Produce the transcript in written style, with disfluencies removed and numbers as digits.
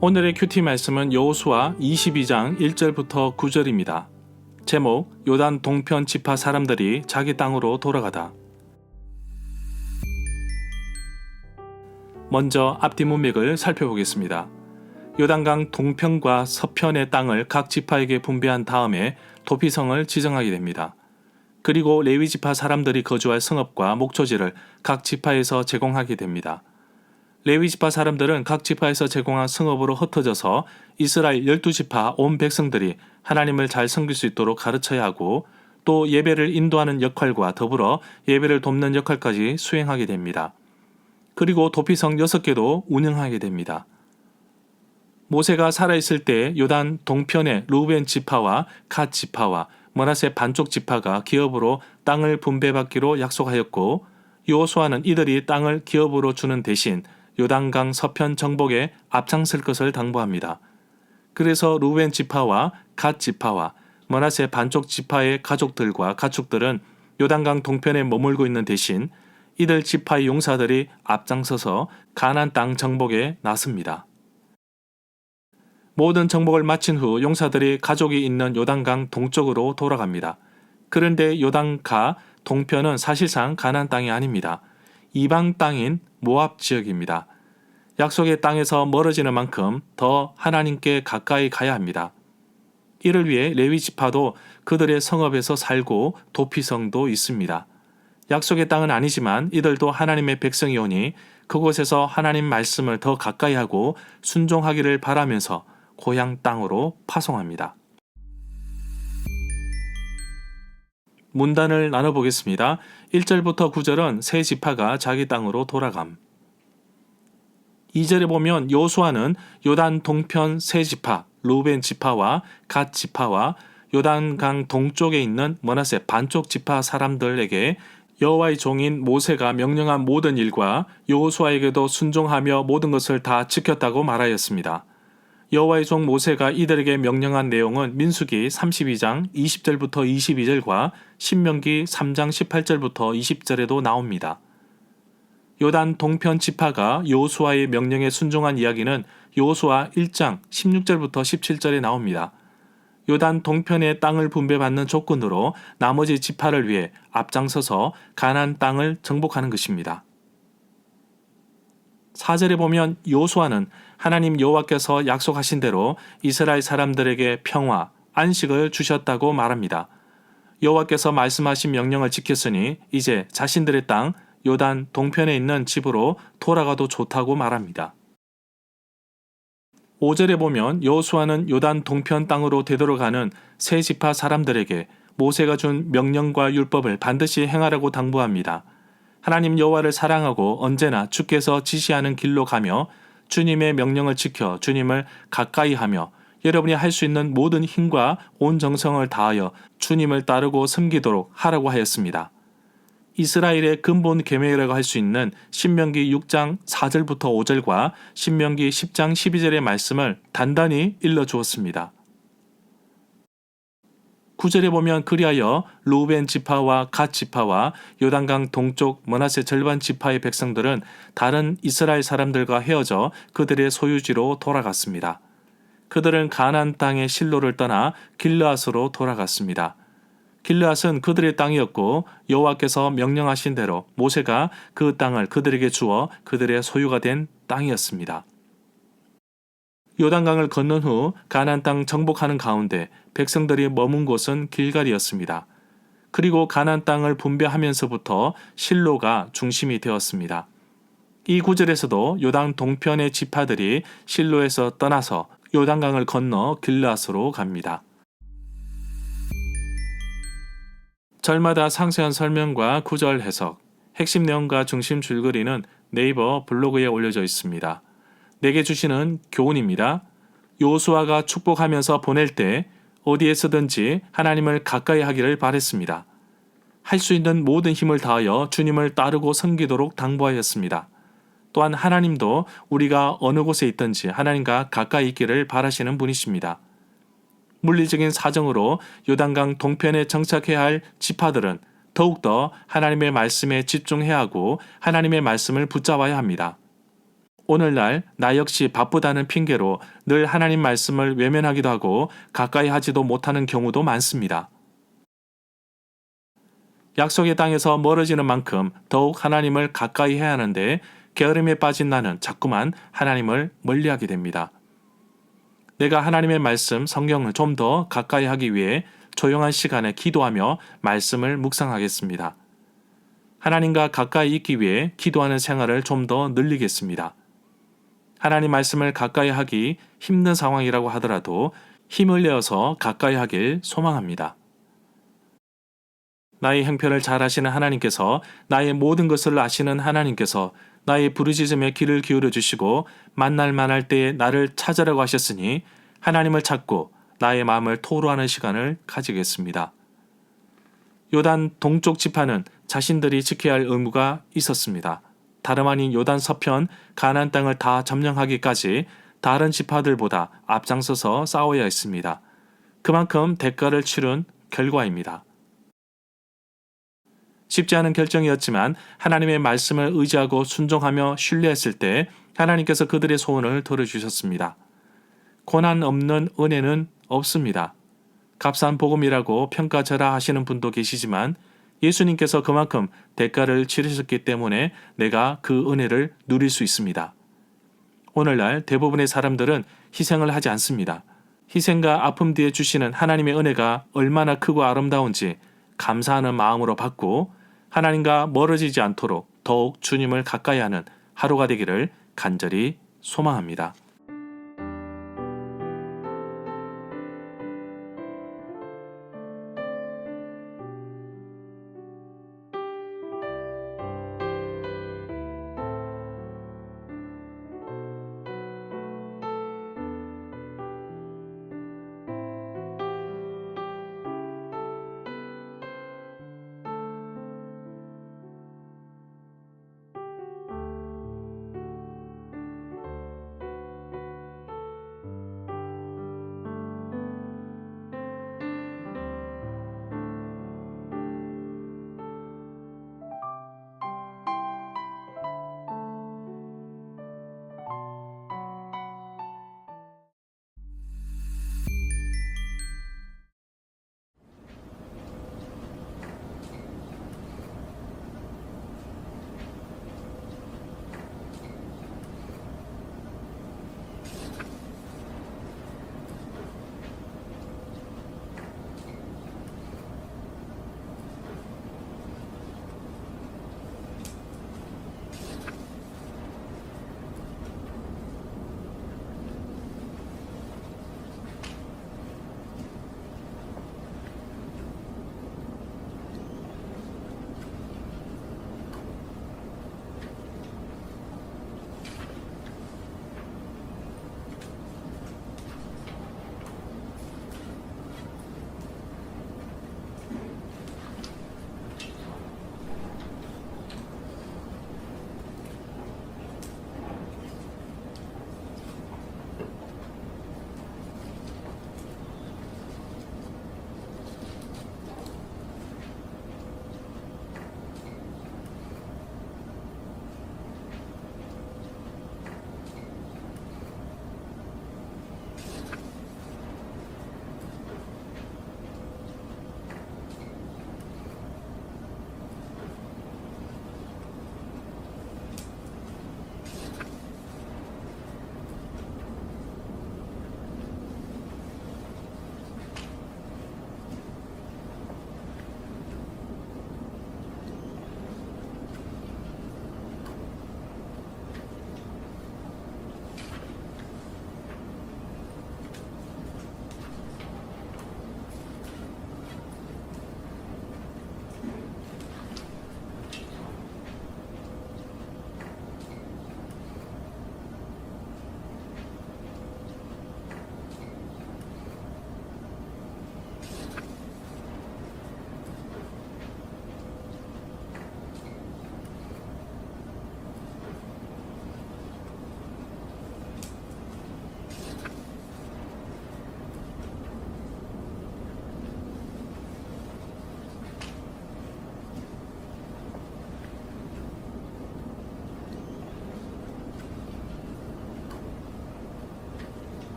오늘의 큐티 말씀은 여호수아 22장 1절부터 9절입니다. 제목, 요단 동편 지파 사람들이 자기 땅으로 돌아가다. 먼저 앞뒤 문맥을 살펴보겠습니다. 요단강 동편과 서편의 땅을 각 지파에게 분배한 다음에 도피성을 지정하게 됩니다. 그리고 레위 지파 사람들이 거주할 성읍과 목초지를 각 지파에서 제공하게 됩니다. 레위 지파 사람들은 각 지파에서 제공한 성읍으로 흩어져서 이스라엘 12지파 온 백성들이 하나님을 잘 섬길 수 있도록 가르쳐야 하고, 또 예배를 인도하는 역할과 더불어 예배를 돕는 역할까지 수행하게 됩니다. 그리고 도피성 6개도 운영하게 됩니다. 모세가 살아있을 때 요단 동편의 루벤 지파와 갓 지파와 므낫세 반쪽 지파가 기업으로 땅을 분배받기로 약속하였고, 여호수아는 이들이 땅을 기업으로 주는 대신 요단강 서편 정복에 앞장설 것을 당부합니다. 그래서 루벤 지파와 갓 지파와 므낫세 반쪽 지파의 가족들과 가축들은 요단강 동편에 머물고 있는 대신 이들 지파의 용사들이 앞장서서 가나안 땅 정복에 나섭니다. 모든 정복을 마친 후 용사들이 가족이 있는 요단강 동쪽으로 돌아갑니다. 그런데 요단가 동편은 사실상 가나안 땅이 아닙니다. 이방 땅인 모압 지역입니다. 약속의 땅에서 멀어지는 만큼 더 하나님께 가까이 가야 합니다. 이를 위해 레위 지파도 그들의 성읍에서 살고 도피성도 있습니다. 약속의 땅은 아니지만 이들도 하나님의 백성이오니 그곳에서 하나님 말씀을 더 가까이 하고 순종하기를 바라면서 고향 땅으로 파송합니다. 문단을 나눠보겠습니다. 1절부터 9절은 세 지파가 자기 땅으로 돌아감. 2절에 보면 여호수아는 요단 동편 세 지파, 루벤 지파와 갓 지파와 요단강 동쪽에 있는 므낫세 반쪽 지파 사람들에게 여호와의 종인 모세가 명령한 모든 일과 여호수아에게도 순종하며 모든 것을 다 지켰다고 말하였습니다. 여호와의 종 모세가 이들에게 명령한 내용은 민수기 32장 20절부터 22절과 신명기 3장 18절부터 20절에도 나옵니다. 요단 동편 지파가 여호수아의 명령에 순종한 이야기는 여호수아 1장 16절부터 17절에 나옵니다. 요단 동편의 땅을 분배받는 조건으로 나머지 지파를 위해 앞장서서 가나안 땅을 정복하는 것입니다. 4절에 보면 여호수아는 하나님 여호와께서 약속하신 대로 이스라엘 사람들에게 평화, 안식을 주셨다고 말합니다. 여호와께서 말씀하신 명령을 지켰으니 이제 자신들의 땅 요단 동편에 있는 집으로 돌아가도 좋다고 말합니다. 5절에 보면 여호수아는 요단 동편 땅으로 되돌아가는 세 지파 사람들에게 모세가 준 명령과 율법을 반드시 행하라고 당부합니다. 하나님 여호와를 사랑하고 언제나 주께서 지시하는 길로 가며 주님의 명령을 지켜 주님을 가까이 하며 여러분이 할 수 있는 모든 힘과 온 정성을 다하여 주님을 따르고 섬기도록 하라고 하였습니다. 이스라엘의 근본 계명이라고 할 수 있는 신명기 6장 4절부터 5절과 신명기 10장 12절의 말씀을 단단히 일러주었습니다. 9절에 보면 그리하여 루벤 지파와 갓 지파와 요단강 동쪽 므낫세 절반 지파의 백성들은 다른 이스라엘 사람들과 헤어져 그들의 소유지로 돌아갔습니다. 그들은 가나안 땅의 실로를 떠나 길르앗으로 돌아갔습니다. 길르앗은 그들의 땅이었고 여호와께서 명령하신 대로 모세가 그 땅을 그들에게 주어 그들의 소유가 된 땅이었습니다. 요단강을 건넌 후 가나안 땅 정복하는 가운데 백성들이 머문 곳은 길갈이었습니다. 그리고 가나안 땅을 분배하면서부터 실로가 중심이 되었습니다. 이 구절에서도 요단 동편의 지파들이 실로에서 떠나서 요단강을 건너 길르앗으로 갑니다. 절마다 상세한 설명과 구절 해석, 핵심 내용과 중심 줄거리는 네이버 블로그에 올려져 있습니다. 내게 주시는 교훈입니다. 여호수아가 축복하면서 보낼 때 어디에서든지 하나님을 가까이 하기를 바랬습니다. 할 수 있는 모든 힘을 다하여 주님을 따르고 섬기도록 당부하였습니다. 또한 하나님도 우리가 어느 곳에 있든지 하나님과 가까이 있기를 바라시는 분이십니다. 물리적인 사정으로 요단강 동편에 정착해야 할 지파들은 더욱더 하나님의 말씀에 집중해야 하고 하나님의 말씀을 붙잡아야 합니다. 오늘날 나 역시 바쁘다는 핑계로 늘 하나님 말씀을 외면하기도 하고 가까이 하지도 못하는 경우도 많습니다. 약속의 땅에서 멀어지는 만큼 더욱 하나님을 가까이 해야 하는데 게으름에 빠진 나는 자꾸만 하나님을 멀리하게 됩니다. 내가 하나님의 말씀, 성경을 좀 더 가까이 하기 위해 조용한 시간에 기도하며 말씀을 묵상하겠습니다. 하나님과 가까이 있기 위해 기도하는 생활을 좀 더 늘리겠습니다. 하나님 말씀을 가까이 하기 힘든 상황이라고 하더라도 힘을 내어서 가까이 하길 소망합니다. 나의 형편을 잘 아시는 하나님께서, 나의 모든 것을 아시는 하나님께서 나의 부르짖음에 귀를 기울여 주시고 만날 만할 때에 나를 찾으라고 하셨으니 하나님을 찾고 나의 마음을 토로하는 시간을 가지겠습니다. 요단 동쪽 지파는 자신들이 지켜야 할 의무가 있었습니다. 다름 아닌 요단 서편 가나안 땅을 다 점령하기까지 다른 지파들보다 앞장서서 싸워야 했습니다. 그만큼 대가를 치른 결과입니다. 쉽지 않은 결정이었지만 하나님의 말씀을 의지하고 순종하며 신뢰했을 때 하나님께서 그들의 소원을 들어주셨습니다. 고난 없는 은혜는 없습니다. 값싼 복음이라고 평가절하 하시는 분도 계시지만 예수님께서 그만큼 대가를 치르셨기 때문에 내가 그 은혜를 누릴 수 있습니다. 오늘날 대부분의 사람들은 희생을 하지 않습니다. 희생과 아픔 뒤에 주시는 하나님의 은혜가 얼마나 크고 아름다운지 감사하는 마음으로 받고 하나님과 멀어지지 않도록 더욱 주님을 가까이 하는 하루가 되기를 간절히 소망합니다.